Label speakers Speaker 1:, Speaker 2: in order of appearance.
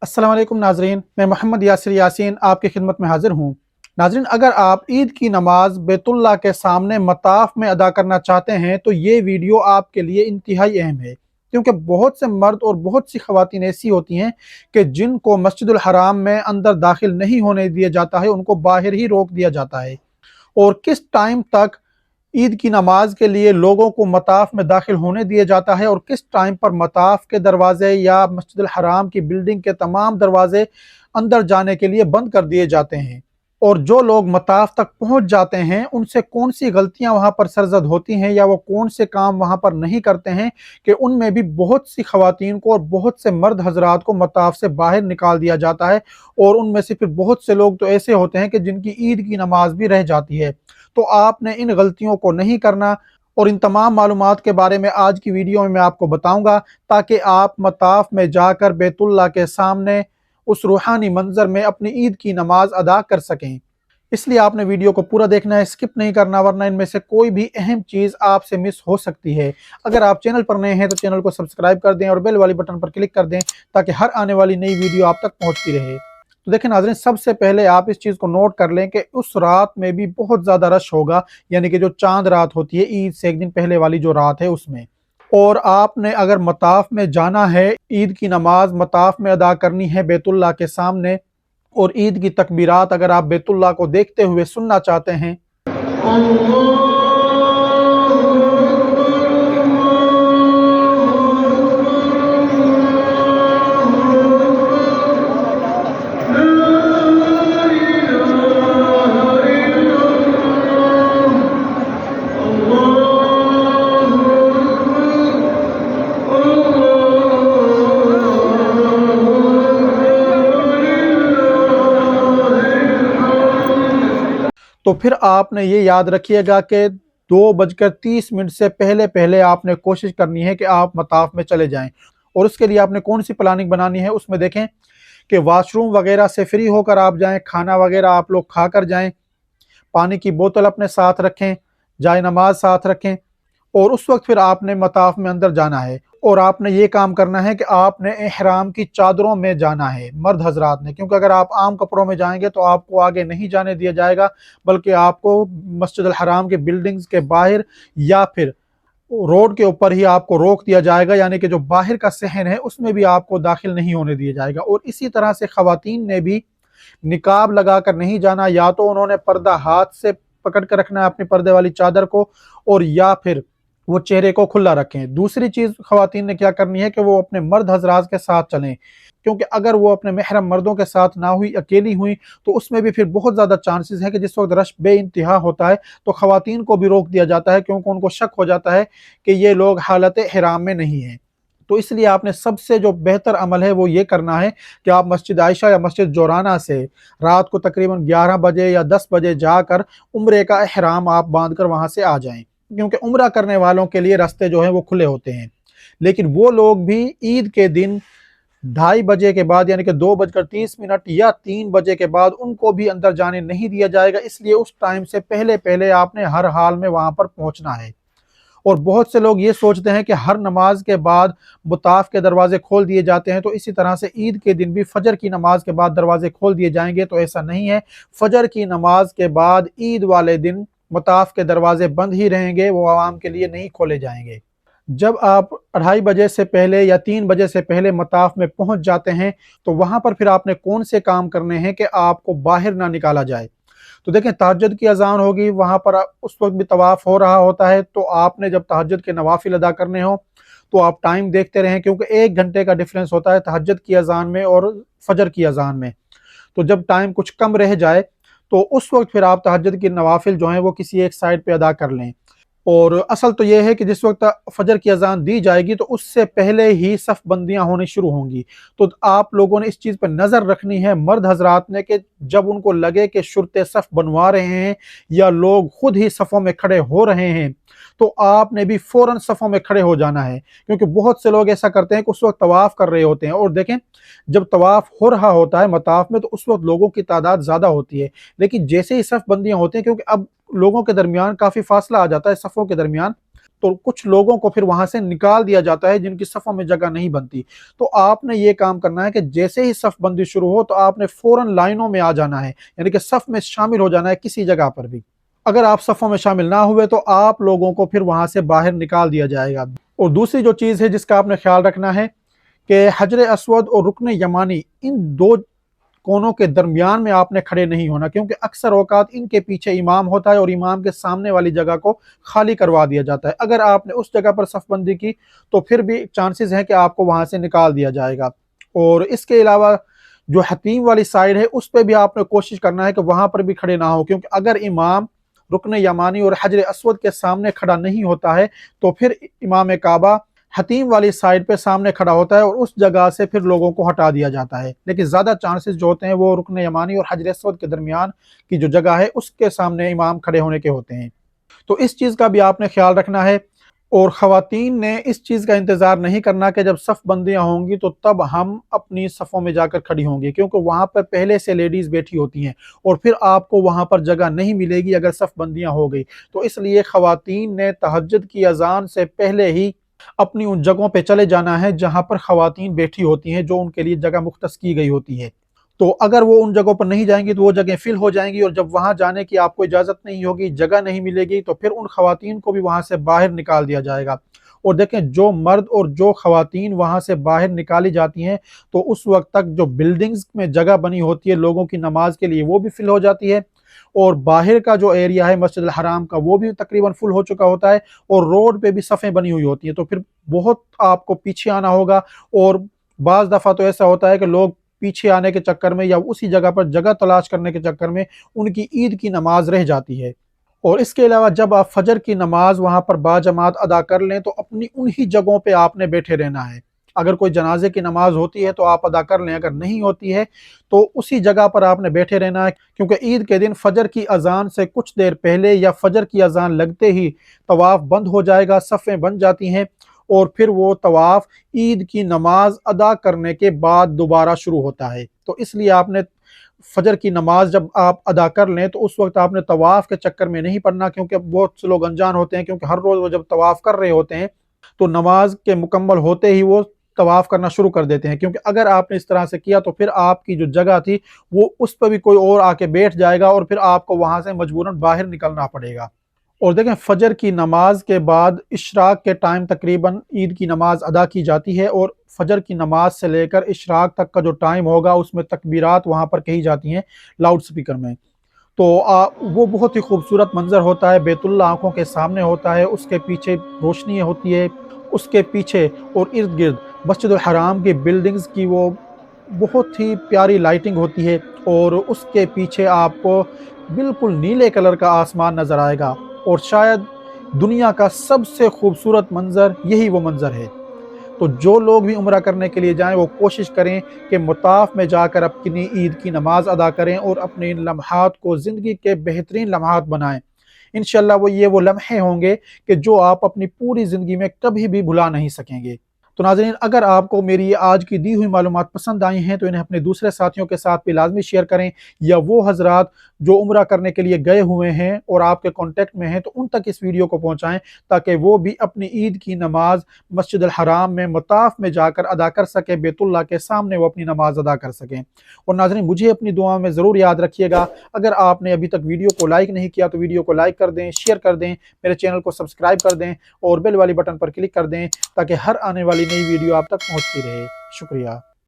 Speaker 1: अस्सलाम वालेकुम नाजरीन, मैं मोहम्मद यासिर यासीन आपकी खिदमत में हाजिर हूँ। नाजरीन, अगर आप ईद की नमाज बैतुल्लाह के सामने मताफ में अदा करना चाहते हैं तो ये वीडियो आपके लिए इंतहाई अहम है, क्योंकि बहुत से मर्द और बहुत सी खवातीन ऐसी होती हैं कि जिनको मस्जिदुल हराम में अंदर दाखिल नहीं होने दिया जाता है, उनको बाहर ही रोक दिया जाता है। और किस टाइम तक ईद की नमाज के लिए लोगों को मताफ में दाखिल होने दिया जाता है और किस टाइम पर मताफ के दरवाजे या मस्जिद हराम की बिल्डिंग के तमाम दरवाजे अंदर जाने के लिए बंद कर दिए जाते हैं, और जो लोग मताफ तक पहुंच जाते हैं उनसे कौन सी गलतियां वहां पर सरजद होती हैं या वो कौन से काम वहां पर नहीं करते हैं कि उनमें भी बहुत सी खवातीन को और बहुत से मर्द हजरात को मताफ से बाहर निकाल दिया जाता है। और उनमें से फिर बहुत से लोग तो ऐसे होते हैं कि जिनकी ईद की नमाज भी रह जाती है। तो आपने इन गलतियों को नहीं करना, और इन तमाम मालूमात के बारे में आज की वीडियो में मैं आपको बताऊंगा, ताकि आप मताफ में जाकर बैतुल्लाह के सामने उस रूहानी मंजर में अपनी ईद की नमाज अदा कर सकें। इसलिए आपने वीडियो को पूरा देखना है, स्किप नहीं करना, वरना इनमें से कोई भी अहम चीज़ आपसे मिस हो सकती है। अगर आप चैनल पर नए हैं तो चैनल को सब्सक्राइब कर दें और बेल वाली बटन पर क्लिक कर दें, ताकि हर आने वाली नई वीडियो आप तक पहुंचती रहे। तो देखें नाज़रीन, सबसे पहले आप इस चीज़ को नोट कर लें कि उस रात में भी बहुत ज़्यादा रश होगा, यानी कि जो चांद रात होती है ईद से एक दिन पहले वाली जो रात है उसमें। और आपने अगर मताफ में जाना है, ईद की नमाज मताफ में अदा करनी है बैतुल्लाह के सामने, और ईद की तकबीरात अगर आप बैतुल्लाह को देखते हुए सुनना चाहते हैं, तो फिर आपने ये याद रखिएगा कि 2:30 से पहले पहले आपने कोशिश करनी है कि आप मताफ में चले जाएं। और उसके लिए आपने कौन सी प्लानिंग बनानी है, उसमें देखें कि वॉशरूम वगैरह से फ्री होकर आप जाएं, खाना वगैरह आप लोग खा कर जाएं, पानी की बोतल अपने साथ रखें, जाए नमाज साथ रखें, और उस वक्त फिर आपने मताफ में अंदर जाना है। और आपने ये काम करना है कि आपने इहराम की चादरों में जाना है मर्द हजरात ने, क्योंकि अगर आप आम कपड़ों में जाएंगे तो आपको आगे नहीं जाने दिया जाएगा, बल्कि आपको मस्जिद अल हराम के बिल्डिंग्स के बाहर या फिर रोड के ऊपर ही आपको रोक दिया जाएगा, यानी कि जो बाहर का सहन है उसमें भी आपको दाखिल नहीं होने दिया जाएगा। और इसी तरह से खवातीन ने भी निकाब लगाकर नहीं जाना, या तो उन्होंने पर्दा हाथ से पकड़ कर रखना है अपनी पर्दे वाली चादर को, और या फिर वो चेहरे को खुला रखें। दूसरी चीज खवातीन ने क्या करनी है कि वो अपने मर्द हजरात के साथ चलें, क्योंकि अगर वो अपने महरम मर्दों के साथ ना हुई, अकेली हुई, तो उसमें भी फिर बहुत ज़्यादा चांसेस हैं कि जिस वक्त रश बे इंतहा होता है तो खवातीन को भी रोक दिया जाता है, क्योंकि उनको शक हो जाता है कि ये लोग हालत हिराम में नहीं हैं। तो इसलिए आपने सबसे जो बेहतर अमल है वो ये करना है कि आप मस्जिद आयशा या मस्जिद जोराना से रात को तकरीबन 11 बजे या 10 बजे जाकर उम्रे का एहराम आप बांध कर वहाँ से आ जाएं, क्योंकि उम्रा करने वालों के लिए रास्ते जो हैं वो खुले होते हैं। लेकिन वो लोग भी ईद के दिन 2:30 के बाद, यानी कि 2:30 या 3 बजे के बाद उनको भी अंदर जाने नहीं दिया जाएगा। इसलिए उस टाइम से पहले पहले आपने हर हाल में वहां पर पहुंचना है। और बहुत से लोग ये सोचते हैं कि हर नमाज के बाद मुताफ के दरवाजे खोल दिए जाते हैं, तो इसी तरह से ईद के दिन भी फजर की नमाज के बाद दरवाजे खोल दिए जाएंगे, तो ऐसा नहीं है। फजर की नमाज के बाद ईद वाले दिन मुताफ के दरवाजे बंद ही रहेंगे, वो आवाम के लिए नहीं खोले जाएंगे। जब आप 2:30 से पहले या 3 बजे से पहले मताफ में पहुंच जाते हैं, तो वहां पर फिर आपने कौन से काम करने हैं कि आपको बाहर ना निकाला जाए। तो देखें, तहज्जुद की अजान होगी, वहां पर उस वक्त भी तवाफ हो रहा होता है, तो आपने जब तहज्जुद के नवाफिल अदा करने हो तो आप टाइम देखते रहें, क्योंकि 1 घंटे का डिफरेंस होता है तहज्जुद की अजान में और फजर की अजान में। तो जब टाइम कुछ कम रह जाए तो उस वक्त फिर आप तहज्जुद की नवाफिल जो हैं वो किसी एक साइड पे अदा कर लें। और असल तो यह है कि जिस वक्त फजर की अजान दी जाएगी तो उससे पहले ही सफ बंदियां होनी शुरू होंगी। तो आप लोगों ने इस चीज पर नजर रखनी है मर्द हजरात ने, कि जब उनको लगे कि शुरते सफ बनवा रहे हैं या लोग खुद ही सफों में खड़े हो रहे हैं, तो आपने भी फौरन सफों में खड़े हो जाना है। क्योंकि बहुत से लोग ऐसा करते हैं कि उस वक्त तवाफ कर रहे होते हैं, और देखें जब तवाफ हो रहा होता है मताफ में तो उस वक्त लोगों की तादाद ज्यादा होती है, लेकिन जैसे ही सफ बंदियां होती हैं, क्योंकि अब लोगों के दरमियान काफी फासला आ जाता है सफों के दरमियान, تو کچھ لوگوں کو پھر وہاں سے نکال دیا جاتا ہے جن کی صفوں میں جگہ نہیں بنتی۔ تو آپ نے یہ کام کرنا ہے کہ جیسے ہی صف بندی شروع ہو تو آپ نے فوراً لائنوں میں آ جانا ہے، یعنی کہ صف میں شامل ہو جانا ہے کسی جگہ پر بھی۔ اگر آپ صفوں میں شامل نہ ہوئے تو آپ لوگوں کو پھر وہاں سے باہر نکال دیا جائے گا۔ اور دوسری جو چیز ہے جس کا آپ نے خیال رکھنا ہے کہ حجر اسود اور رکن یمانی، ان دو کونوں کے درمیان میں آپ نے کھڑے نہیں ہونا، کیونکہ اکثر اوقات ان کے پیچھے امام ہوتا ہے اور امام کے سامنے والی جگہ کو خالی کروا دیا جاتا ہے۔ اگر آپ نے اس جگہ پر صف بندی کی تو پھر بھی چانسز ہیں کہ آپ کو وہاں سے نکال دیا جائے گا۔ اور اس کے علاوہ جو حتیم والی سائڈ ہے اس پہ بھی آپ نے کوشش کرنا ہے کہ وہاں پر بھی کھڑے نہ ہو، کیونکہ اگر امام رکن یمانی اور حجر اسود کے سامنے کھڑا نہیں ہوتا ہے تو پھر امام کعبہ حتیم والی سائڈ پہ سامنے کھڑا ہوتا ہے اور اس جگہ سے پھر لوگوں کو ہٹا دیا جاتا ہے۔ لیکن زیادہ چانسز جو ہوتے ہیں وہ رکن یمانی اور حجر اسود کے درمیان کی جو جگہ ہے اس کے سامنے امام کھڑے ہونے کے ہوتے ہیں۔ تو اس چیز کا بھی آپ نے خیال رکھنا ہے۔ اور خواتین نے اس چیز کا انتظار نہیں کرنا کہ جب صف بندیاں ہوں گی تو تب ہم اپنی صفوں میں جا کر کھڑی ہوں گی، کیونکہ وہاں پر پہلے سے لیڈیز بیٹھی ہوتی ہیں اور پھر آپ کو وہاں پر جگہ نہیں ملے گی اگر صف بندیاں ہو گئی۔ تو اس لیے خواتین نے تہجد کی اذان سے پہلے ہی اپنی ان جگہوں پہ چلے جانا ہے جہاں پر خواتین بیٹھی ہوتی ہیں، جو ان کے لیے جگہ مختص کی گئی ہوتی ہے۔ تو اگر وہ ان جگہوں پر نہیں جائیں گی تو وہ جگہیں فل ہو جائیں گی، اور جب وہاں جانے کی آپ کو اجازت نہیں ہوگی، جگہ نہیں ملے گی، تو پھر ان خواتین کو بھی وہاں سے باہر نکال دیا جائے گا۔ اور دیکھیں جو مرد اور جو خواتین وہاں سے باہر نکالی جاتی ہیں تو اس وقت تک جو بلڈنگز میں جگہ بنی ہوتی ہے لوگوں کی نماز کے لیے وہ بھی فل ہو جاتی ہے، اور باہر کا جو ایریا ہے مسجد الحرام کا وہ بھی تقریباً فل ہو چکا ہوتا ہے، اور روڈ پہ بھی صفیں بنی ہوئی ہوتی ہیں۔ تو پھر بہت آپ کو پیچھے آنا ہوگا، اور بعض دفعہ تو ایسا ہوتا ہے کہ لوگ پیچھے آنے کے چکر میں یا اسی جگہ پر جگہ تلاش کرنے کے چکر میں ان کی عید کی نماز رہ جاتی ہے۔ اور اس کے علاوہ جب آپ فجر کی نماز وہاں پر باجماعت ادا کر لیں تو اپنی انہی جگہوں پہ آپ نے بیٹھے رہنا ہے۔ اگر کوئی جنازے کی نماز ہوتی ہے تو آپ ادا کر لیں، اگر نہیں ہوتی ہے تو اسی جگہ پر آپ نے بیٹھے رہنا ہے، کیونکہ عید کے دن فجر کی اذان سے کچھ دیر پہلے یا فجر کی اذان لگتے ہی طواف بند ہو جائے گا، صفیں بن جاتی ہیں، اور پھر وہ طواف عید کی نماز ادا کرنے کے بعد دوبارہ شروع ہوتا ہے۔ تو اس لیے آپ نے فجر کی نماز جب آپ ادا کر لیں تو اس وقت آپ نے طواف کے چکر میں نہیں پڑنا، کیونکہ بہت سے لوگ انجان ہوتے ہیں، کیونکہ ہر روز وہ جب طواف کر رہے ہوتے ہیں تو نماز کے مکمل ہوتے ہی وہ طواف کرنا شروع کر دیتے ہیں، کیونکہ اگر آپ نے اس طرح سے کیا تو پھر آپ کی جو جگہ تھی وہ اس پہ بھی کوئی اور آ کے بیٹھ جائے گا، اور پھر آپ کو وہاں سے مجبوراً باہر نکلنا پڑے گا۔ اور دیکھیں فجر کی نماز کے بعد اشراق کے ٹائم تقریباً عید کی نماز ادا کی جاتی ہے، اور فجر کی نماز سے لے کر اشراق تک کا جو ٹائم ہوگا اس میں تکبیرات وہاں پر کہی جاتی ہیں لاؤڈ سپیکر میں۔ تو وہ بہت ہی خوبصورت منظر ہوتا ہے، بیت اللہ آنکھوں کے سامنے ہوتا ہے، اس کے پیچھے روشنی ہوتی ہے، اس کے پیچھے اور ارد گرد مسجد الحرام کی بلڈنگز کی وہ بہت ہی پیاری لائٹنگ ہوتی ہے، اور اس کے پیچھے آپ کو بالکل نیلے کلر کا آسمان نظر آئے گا، اور شاید دنیا کا سب سے خوبصورت منظر یہی وہ منظر ہے۔ تو جو لوگ بھی عمرہ کرنے کے لیے جائیں وہ کوشش کریں کہ مطاف میں جا کر اپنی عید کی نماز ادا کریں اور اپنے ان لمحات کو زندگی کے بہترین لمحات بنائیں۔ انشاءاللہ وہ لمحے ہوں گے کہ جو آپ اپنی پوری زندگی میں کبھی بھی بھلا نہیں سکیں گے۔ تو ناظرین، اگر آپ کو میری یہ آج کی دی ہوئی معلومات پسند آئی ہیں تو انہیں اپنے دوسرے ساتھیوں کے ساتھ بھی لازمی شیئر کریں، یا وہ حضرات جو عمرہ کرنے کے لیے گئے ہوئے ہیں اور آپ کے کانٹیکٹ میں ہیں تو ان تک اس ویڈیو کو پہنچائیں، تاکہ وہ بھی اپنی عید کی نماز مسجد الحرام میں مطاف میں جا کر ادا کر سکیں، بیت اللہ کے سامنے وہ اپنی نماز ادا کر سکیں۔ اور ناظرین، مجھے اپنی دعاؤں میں ضرور یاد رکھیے گا۔ اگر آپ نے ابھی تک ویڈیو کو لائک نہیں کیا تو ویڈیو کو لائک کر دیں، شیئر کر دیں، میرے چینل کو سبسکرائب کر دیں، اور بیل والی بٹن پر کلک کر دیں تاکہ ہر آنے والی نئی ویڈیو آپ تک پہنچتی رہے۔ شکریہ۔